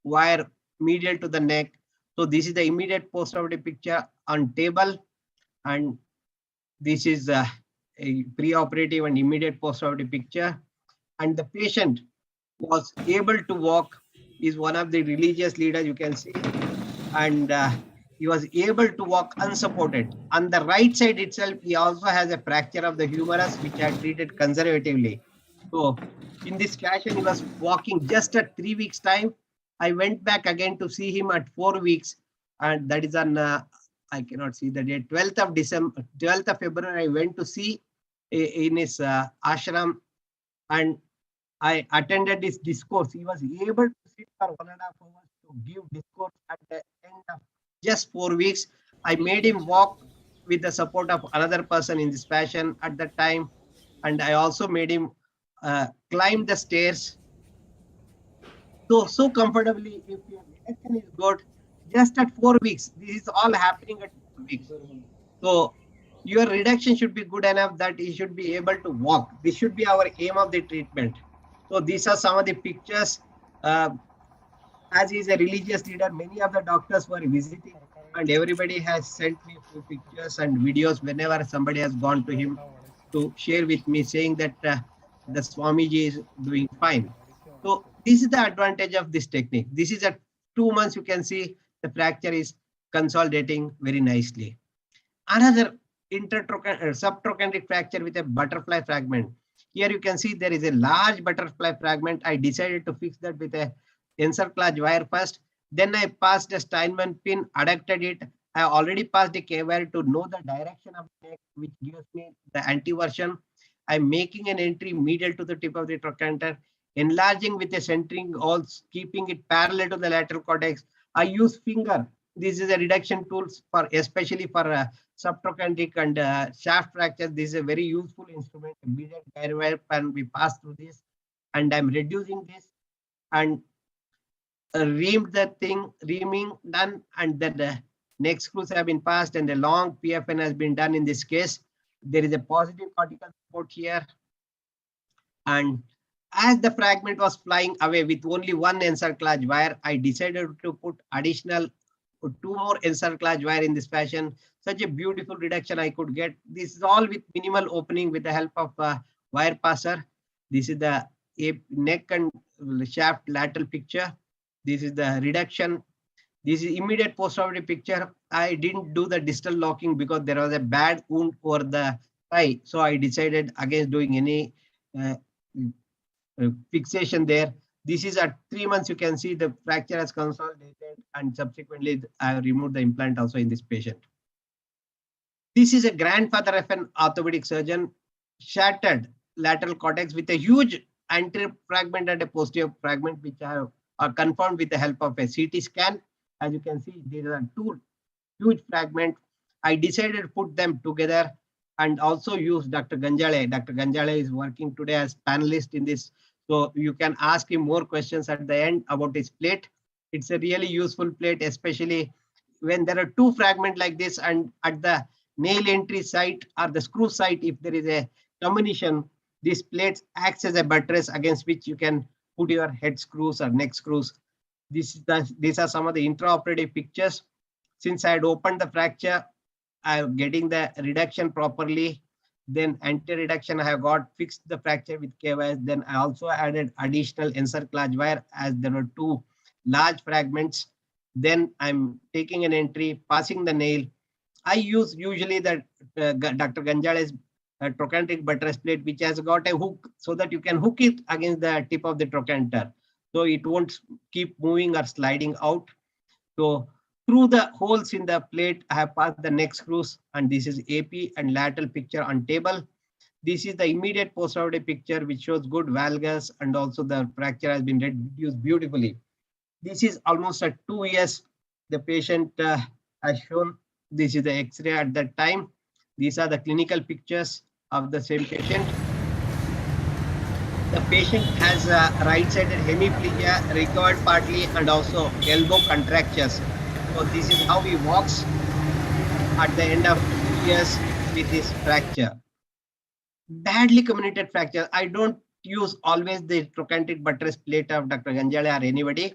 wire medial to the neck. So this is the immediate postoperative picture on table, and this is a preoperative and immediate postoperative picture. And the patient was able to walk, is one of the religious leaders, you can see, and he was able to walk unsupported. On the right side itself, he also has a fracture of the humerus, which I treated conservatively. So in this fashion, he was walking just at 3 weeks time. I went back again to see him at 4 weeks, and that is on I cannot see the date, 12th of December, 12th of February. I went to see in his ashram, and I attended his discourse. He was able to sit for 1.5 hours to give discourse at the end of just 4 weeks. I made him walk with the support of another person in this fashion at that time. And I also made him climb the stairs so comfortably. If your reaction is good, just at 4 weeks, this is all happening at 4 weeks. So your reduction should be good enough that he should be able to walk. This should be our aim of the treatment. So these are some of the pictures. As he is a religious leader, many of the doctors were visiting, and everybody has sent me a few pictures and videos whenever somebody has gone to him to share with me, saying that the Swamiji is doing fine. So this is the advantage of this technique. This is at 2 months, you can see the fracture is consolidating very nicely. Another subtrochanteric fracture with a butterfly fragment. Here you can see there is a large butterfly fragment. I decided to fix that with a encerclage wire first. Then I passed a Steinman pin, adducted it. I already passed a K-wire to know the direction of the neck, which gives me the anteversion. I'm making an entry medial to the tip of the trochanter, enlarging with a centering, all keeping it parallel to the lateral cortex. I use finger. This is a reduction tool for especially for subtrochanteric and shaft fractures. This is a very useful instrument. Immediate guide wire can be passed through this, and I'm reducing this and reamed the thing, reaming done, and then the neck screws have been passed, and a long PFN has been done in this case. There is a positive cortical support here, and as the fragment was flying away with only one encerclage wire, I decided to put additional 2 more encerclage wire in this fashion. Such a beautiful reduction I could get. This is all with minimal opening with the help of wire passer. This is the neck and shaft lateral picture. This is the reduction. This is immediate postoperative picture. I didn't do the distal locking because there was a bad wound over the thigh. So I decided against doing any fixation there. This is at 3 months. You can see the fracture has consolidated, and subsequently I have removed the implant also in this patient. This is a grandfather of an orthopedic surgeon, shattered lateral cortex with a huge anterior fragment and a posterior fragment, which are confirmed with the help of a CT scan. As you can see, there are 2 huge fragments. I decided to put them together and also use Dr. Ganjale. Dr. Ganjale is working today as panelist in this. So you can ask him more questions at the end about his plate. It's a really useful plate, especially when there are 2 fragments like this, and at the nail entry site or the screw site, if there is a combination, this plate acts as a buttress against which you can put your head screws or neck screws. These are some of the intraoperative pictures. Since I had opened the fracture, I'm getting the reduction properly. Then anti-reduction, I have got fixed the fracture with K-wires. Then I also added additional encerclage wire as there were 2 large fragments. Then I'm taking an entry, passing the nail. I use usually the Dr. Ganjale's trochanteric buttress plate, which has got a hook so that you can hook it against the tip of the trochanter. So it won't keep moving or sliding out. So through the holes in the plate, I have passed the neck screws, and this is AP and lateral picture on table. This is the immediate postoperative picture, which shows good valgus, and also the fracture has been reduced beautifully. This is almost at 2 years. The patient has shown. This is the X-ray at that time. These are the clinical pictures of the same patient. The patient has right-sided hemiplegia, recovered partly, and also elbow contractures. So this is how he walks at the end of 2 years with this fracture. Badly comminuted fracture. I don't use always the trochanteric buttress plate of Dr. Ganjale or anybody.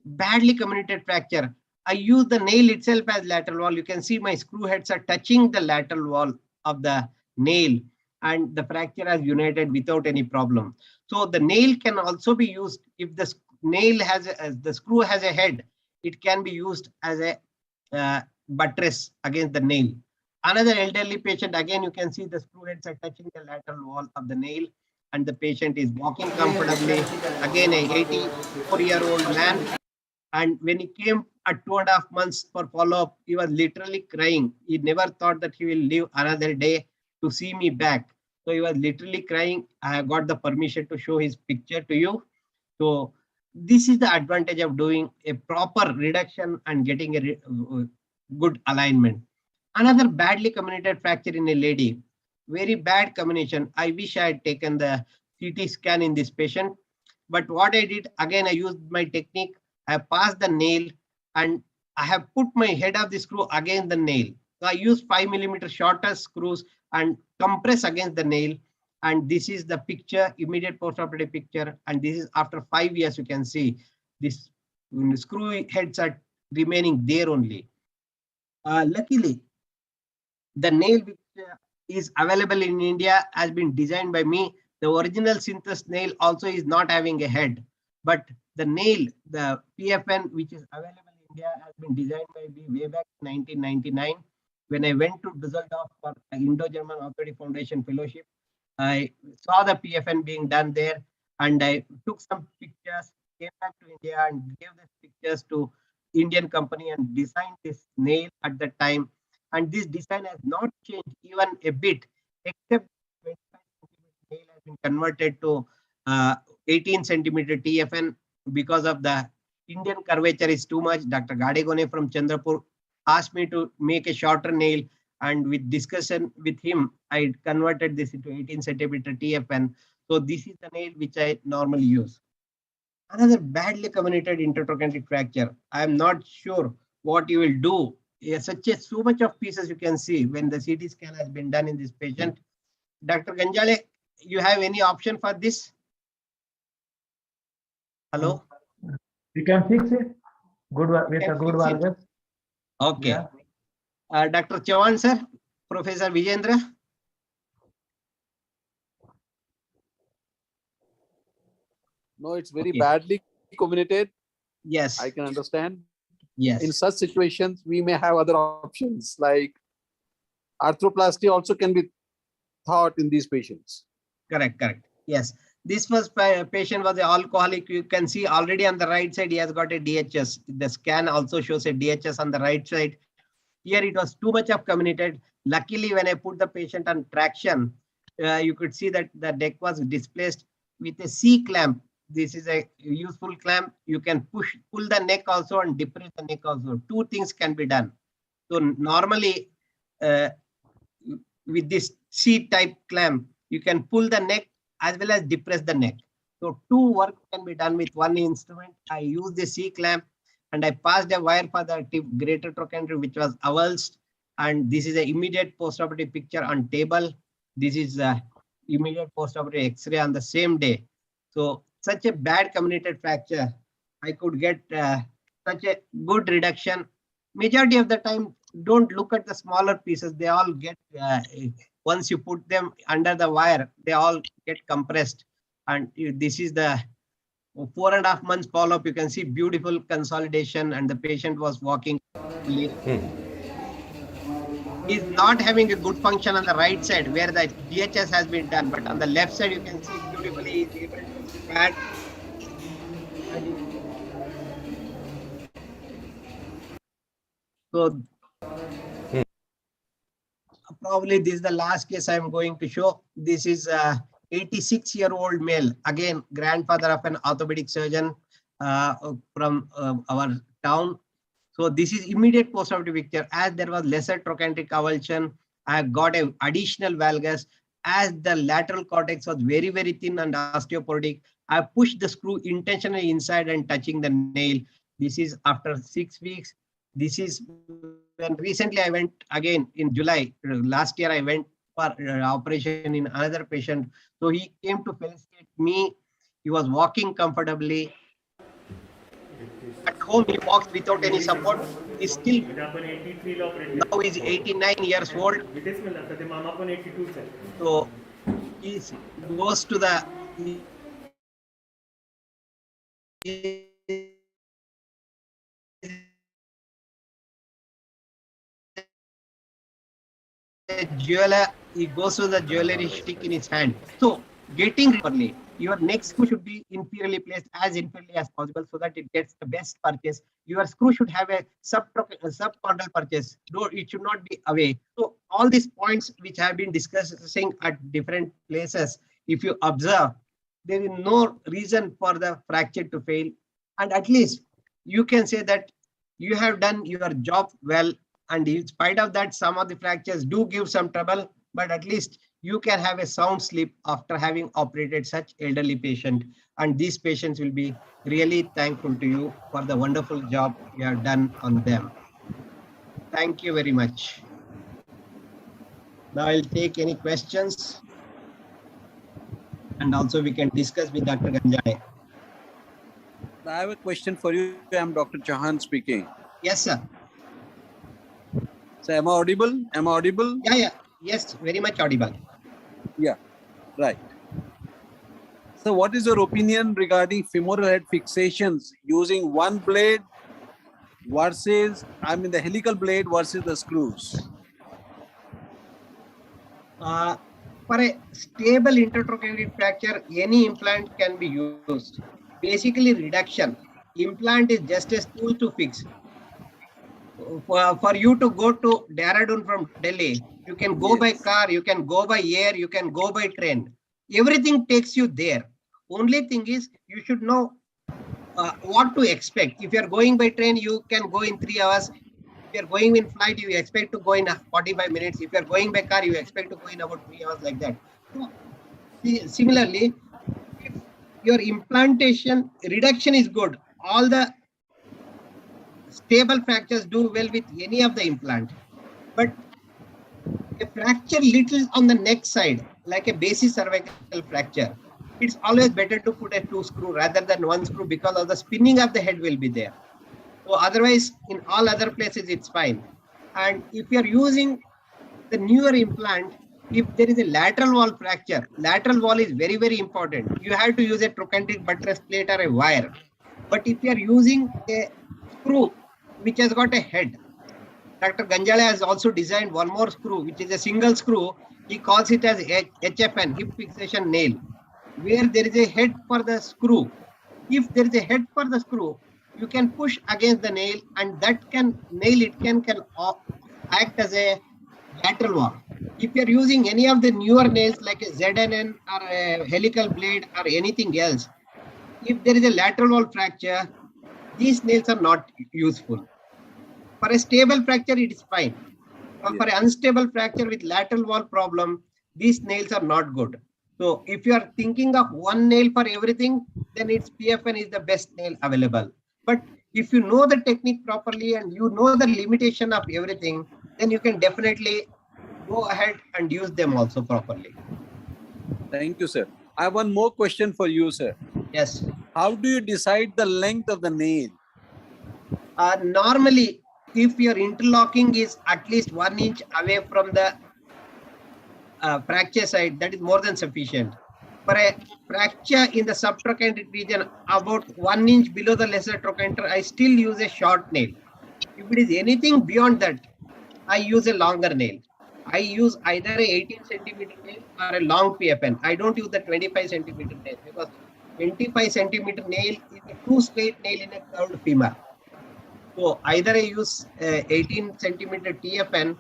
Badly comminuted fracture. I use the nail itself as lateral wall. You can see my screw heads are touching the lateral wall of the nail, and the fracture has united without any problem. So the nail can also be used if the nail has the screw has a head. It can be used as a buttress against the nail. Another elderly patient, again you can see the screw heads are touching the lateral wall of the nail, and the patient is walking comfortably. Again, a 84-year-old man. And when he came at 2.5 months for follow-up, he was literally crying. He never thought that he will live another day to see me back. So he was literally crying. I have got the permission to show his picture to you. So this is the advantage of doing a proper reduction and getting a good alignment. Another badly comminuted fracture in a lady. Very bad combination. I wish I had taken the CT scan in this patient. But what I did, again, I used my technique. I passed the nail and I have put my head of the screw against the nail. So I use 5mm shorter screws and compress against the nail. And this is the picture, immediate postoperative picture. And this is after 5 years, you can see this screw heads are remaining there only. Luckily, the nail which is available in India has been designed by me. The original synthesis nail also is not having a head, but the nail, the PFN, which is available in India, has been designed by me way back in 1999. When I went to Düsseldorf for Indo-German Orthopedic Foundation Fellowship, I saw the PFN being done there, and I took some pictures, came back to India and gave these pictures to Indian company and designed this nail at the time. And this design has not changed even a bit, except 25 centimeter nail has been converted to 18 centimeter TFN because of the Indian curvature is too much. Dr. Gadegone from Chandrapur asked me to make a shorter nail, and with discussion with him, I converted this into 18 centimeter TFN. So this is the nail which I normally use. Another badly comminuted intertrochanteric fracture. I am not sure what you will do. So much of pieces you can see when the CT scan has been done in this patient. Dr. Ganjale, you have any option for this? Hello? We can fix it. Good with a good valgus. Okay. Yeah. Dr. Chauhan, sir, Professor Vijendra. No, it's very Okay. badly comminuted. Yes. I can understand. Yes. In such situations, we may have other options like arthroplasty also can be thought in these patients. Correct. Yes. This first patient was an alcoholic. You can see already on the right side, he has got a DHS. The scan also shows a DHS on the right side. Here it was too much of comminuted. Luckily, when I put the patient on traction, you could see that the neck was displaced with a C clamp. This is a useful clamp. You can pull the neck also and depress the neck also. Two things can be done. So normally, with this C-type clamp, you can pull the neck as well as depress the neck. So two work can be done with one instrument. I use the C clamp and I passed a wire for the greater trochanter, which was avulsed. And this is an immediate postoperative picture on table. This is the immediate postoperative X-ray on the same day. So such a bad comminuted fracture, I could get such a good reduction. Majority of the time, don't look at the smaller pieces. They all get, once you put them under the wire, they all get compressed. And this is the 4.5 months follow-up. You can see beautiful consolidation and the patient was walking. Is not having a good function on the right side where the DHS has been done, but on the left side you can see beautifully is able to expand. So probably this is the last case I'm going to show. This is a 86-year-old male, again grandfather of an orthopedic surgeon from our town. So this is immediate post-operative picture. As there was lesser trochanteric avulsion, I got an additional valgus. As the lateral cortex was very, very thin and osteoporotic, I pushed the screw intentionally inside and touching the nail. This is after 6 weeks. This is when recently I went again in July. Last year I went for operation in another patient. So he came to felicitate me. He was walking comfortably. At home, he walks without any support. He's still now he's 89 years old. So he goes to the jeweler. He goes to the jewelry stick in his hand. So getting properly, your neck screw should be inferiorly placed as inferiorly as possible so that it gets the best purchase. Your screw should have a subchondral purchase. No, it should not be away. So all these points which have been discussing at different places, if you observe, there is no reason for the fracture to fail. And at least you can say that you have done your job well. And in spite of that, some of the fractures do give some trouble, but at least you can have a sound sleep after having operated such elderly patient. And these patients will be really thankful to you for the wonderful job you have done on them. Thank you very much. Now I'll take any questions. And also we can discuss with Dr. Ganjale. I have a question for you. I'm Dr. Chauhan speaking. Yes, sir. So am I audible? Am I audible? Yeah. Yes, very much audible. Yeah, right. So what is your opinion regarding femoral head fixations using one blade versus, the helical blade versus the screws? For a stable intertrochanteric fracture, any implant can be used. Basically, reduction. Implant is just a tool to fix. For you to go to Dehradun from Delhi, you can go by car, you can go by air, you can go by train. Everything takes you there. Only thing is you should know what to expect. If you are going by train, you can go in 3 hours. If you are going in flight, you expect to go in 45 minutes. If you are going by car, you expect to go in about 3 hours, like that. So, similarly, if your implantation reduction is good, all the stable fractures do well with any of the implant. But a fracture little on the neck side, like a basic cervical fracture, it's always better to put a 2 screw rather than 1 screw because of the spinning of the head will be there. So otherwise, in all other places, it's fine. And if you're using the newer implant, if there is a lateral wall fracture, lateral wall is very, very important. You have to use a trochanteric buttress plate or a wire. But if you're using a screw which has got a head, Dr. Ganjale has also designed one more screw, which is a single screw. He calls it as HFN, hip fixation nail, where there is a head for the screw. If there is a head for the screw, you can push against the nail, and that can act as a lateral wall. If you are using any of the newer nails like a ZNN or a helical blade or anything else, if there is a lateral wall fracture, these nails are not useful. For a stable fracture, it is fine. But for an unstable fracture with lateral wall problem, these nails are not good. So if you are thinking of one nail for everything, then it's PFN is the best nail available. But if you know the technique properly and you know the limitation of everything, then you can definitely go ahead and use them also properly. Thank you, sir. I have one more question for you, sir. Yes. How do you decide the length of the nail? Normally, if your interlocking is at least 1 inch away from the fracture side, that is more than sufficient. For a fracture in the subtrochanteric region, about 1 inch below the lesser trochanter, I still use a short nail. If it is anything beyond that, I use a longer nail. I use either a 18 centimeter nail or a long PFN. I don't use the 25 centimeter nail because 25 centimeter nail is a too straight nail in a curved femur. So either I use 18 centimeter TFN.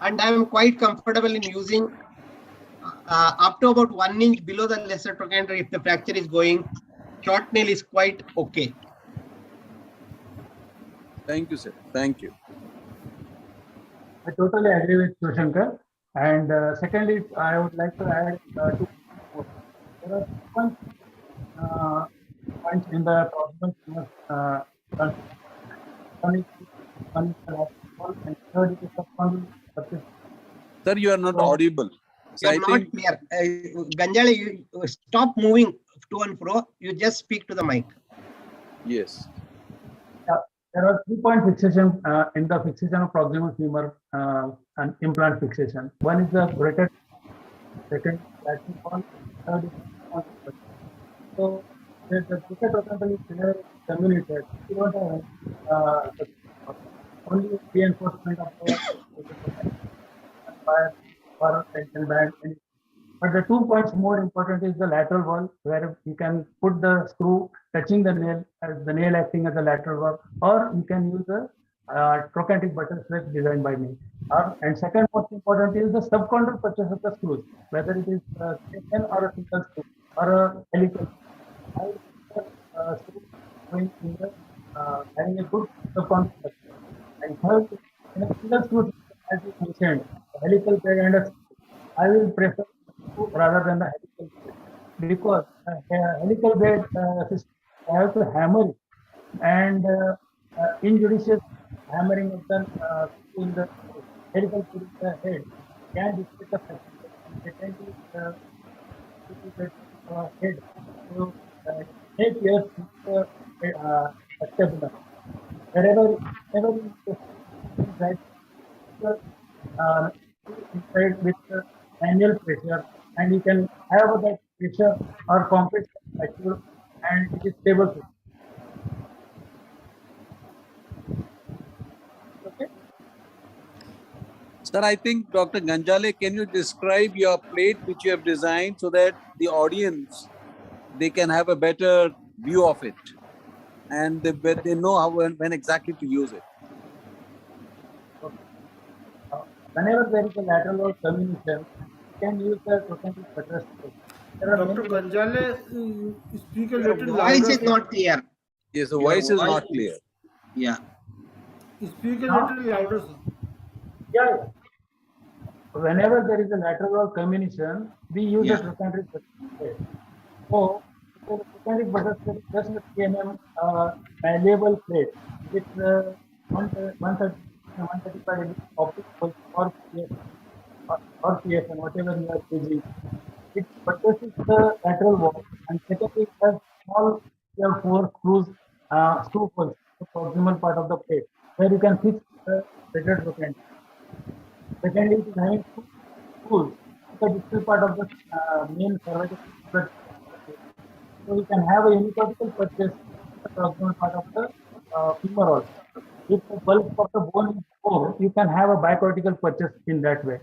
and I am quite comfortable in using up to about 1 inch below the lesser trochanter. If the fracture is going, short nail is quite okay. Thank you, sir. Thank you. I totally agree with Shivashankar. And secondly, I would like to add two more. There are points in the problem. And third is the Sir, you are not audible. So You I are not think clear. Ganjale, you stop moving to and fro. You just speak to the mic. yes. There are 3-point fixation in the fixation of proximal femur and implant fixation. One is the bracket, second lateral wall, third is the so the bracket trochanter is clear communicated. You don't have only reinforcement of the for tension band. But the 2 points more important is the lateral wall, where you can put the screw touching the nail, as the nail acting as a lateral wall, or you can use a trochanteric buttress designed by me. And second most important is the subchondral purchase of the screws, whether it is a second or a single screw or a helical. Screw going in the having a good subchondral purchase. And third, in a single screw, as you mentioned, helical bed and a screw, I will prefer rather than the helical bed, because helical bed system I have to hammer it, and injudicious hammering of the in the helical bed in the head can destroy the fracture and secondly head. So 8 years acceptable. Wherever right inside with manual pressure, and you can have that pressure or compress fracture, and it is stable. Okay. Sir, I think Dr. Ganjale, can you describe your plate which you have designed so that the audience, they can have a better view of it and they know how when exactly to use it. Whenever there is a lateral wall termination, you can use the trochanteric buttress. Dr. Ganjale, speak a Your little voice louder. is not clear. Yes, the Your voice is not clear. Yeah. Speak a little louder, sir. Yeah. Whenever there is a lateral wall termination, we use Yeah. a trochanteric buttress. So, the trochanteric buttress is just a TNM malleable plate with 135 optical or PSN, whatever you are using. It buttresses the lateral wall, and secondly, it has small 4 screws, screw holes, the proximal part of the plate, where you can fix the threaded trochanter. Secondly, it is having 2 screws, the distal part of the main cervical. So you can have a unicortical purchase the proximal part of the femur also. If the bulk of the bone is 4, you can have a bicortical purchase in that way.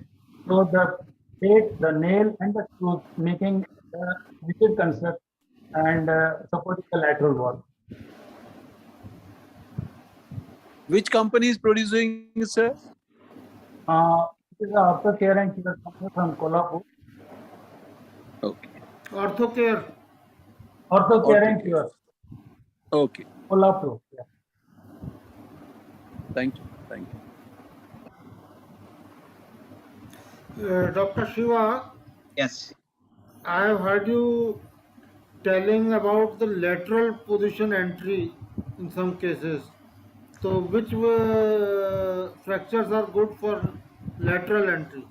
So the plate, the nail, and the screws making the rigid construct and supporting the lateral wall. Which company is producing it, sir? It is a Ortho Care and Cure company from Solapur. Okay. Ortho Care. Ortho Care and Ortho Cure. Okay. Solapur. Yeah. Thank you. Thank you. Dr. Shiva, Yes. I have heard you telling about the lateral position entry in some cases. So, which fractures are good for lateral entry?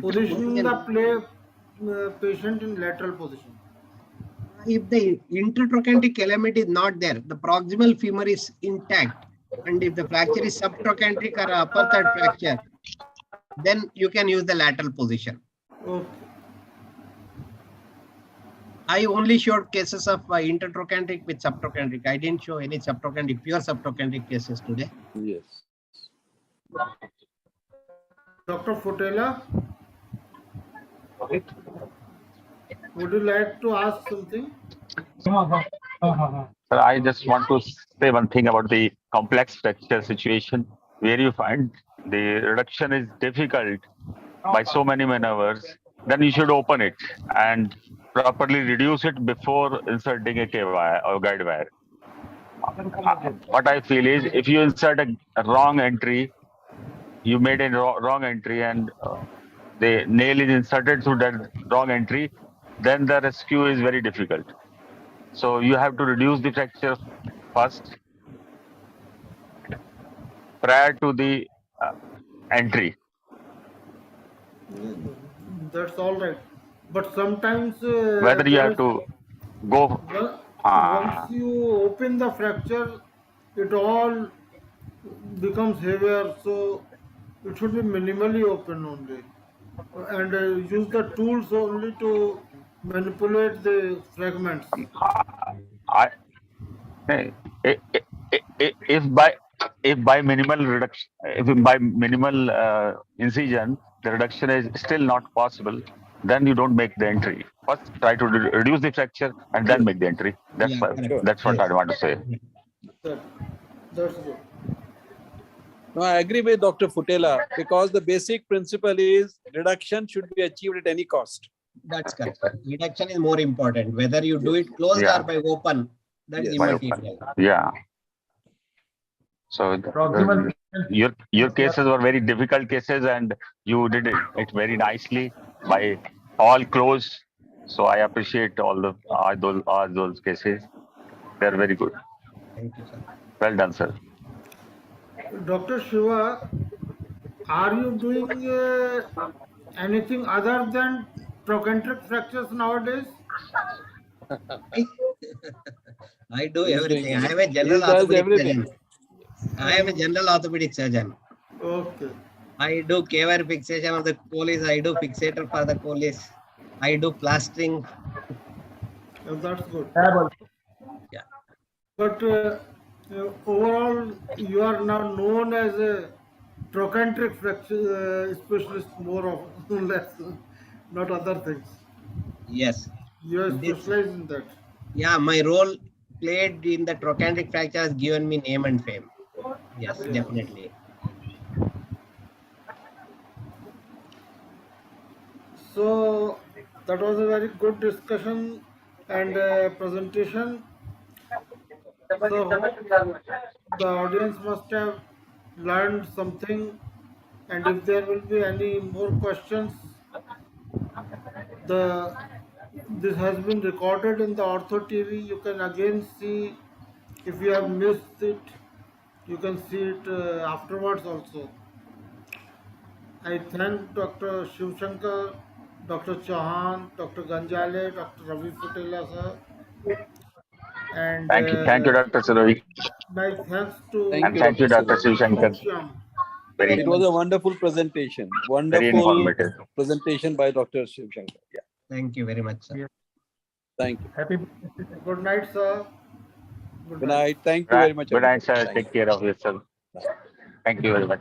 Positioning the patient in lateral position. If the intertrochanteric element is not there, the proximal femur is intact, and if the fracture is subtrochanteric or upper third fracture, then you can use the lateral position. Okay. I only showed cases of intertrochanteric with subtrochanteric. I didn't show any subtrochanteric, pure subtrochanteric cases today. Yes. Dr. Futela, would you like to ask something? Sir, I just want to say one thing about the complex fracture situation where you find the reduction is difficult by so many maneuvers, then you should open it and properly reduce it before inserting a K wire or guide wire. What I feel is if you insert a wrong entry, you made a wrong entry and the nail is inserted through that wrong entry, then the rescue is very difficult. So you have to reduce the fracture first prior to the entry. That's all right. But sometimes Whether you have to go. once you open the fracture, it all becomes heavier. So it should be minimally open only, and use the tools only to manipulate the fragments. I, eh, eh, if by minimal reduction, if by minimal incision, the reduction is still not possible, then you don't make the entry. First, try to reduce the fracture and then make the entry. That's that's what I want to say. That's good. No, I agree with Dr. Futela because the basic principle is reduction should be achieved at any cost. That's correct. Reduction is more important. Whether you do it closed or by open, that's immaterial. Yeah. So your cases were very difficult cases, and you did it very nicely by all close. So I appreciate all those cases. They're very good. Thank you, sir. Well done, sir. Dr. Shiva, are you doing anything other than trochanteric fractures nowadays? I do everything. I am a general orthopedic surgeon. I am a general orthopedic surgeon. Okay. I do K-wire fixation of the Achilles. I do fixator for the Achilles. I do plastering. Oh, that's good. Yeah. But overall, you are now known as a trochanteric fracture specialist, more or less, not other things. Yes. You are specialized in that. Yeah, my role played in the trochanteric fracture has given me name and fame. Yes, definitely. So that was a very good discussion and presentation. So the audience must have learned something, and if there will be any more questions, this has been recorded in the Ortho TV. You can again see, if you have missed it, you can see it afterwards also. I thank Dr. Shivashankar, Dr. Chauhan, Dr. Ganjale, Dr. Ravi Futela, sir. And Thank you, Dr. Sirohi. my thanks to Thank you, Dr. Shivashankar. It was a wonderful presentation. Very informative Presentation by Dr. Shivashankar. Yeah. Thank you very much, sir. Thank you. Happy. Good night, sir. Good night. Thank you very much. Good night, sir. Take care of yourself. Thank you very much.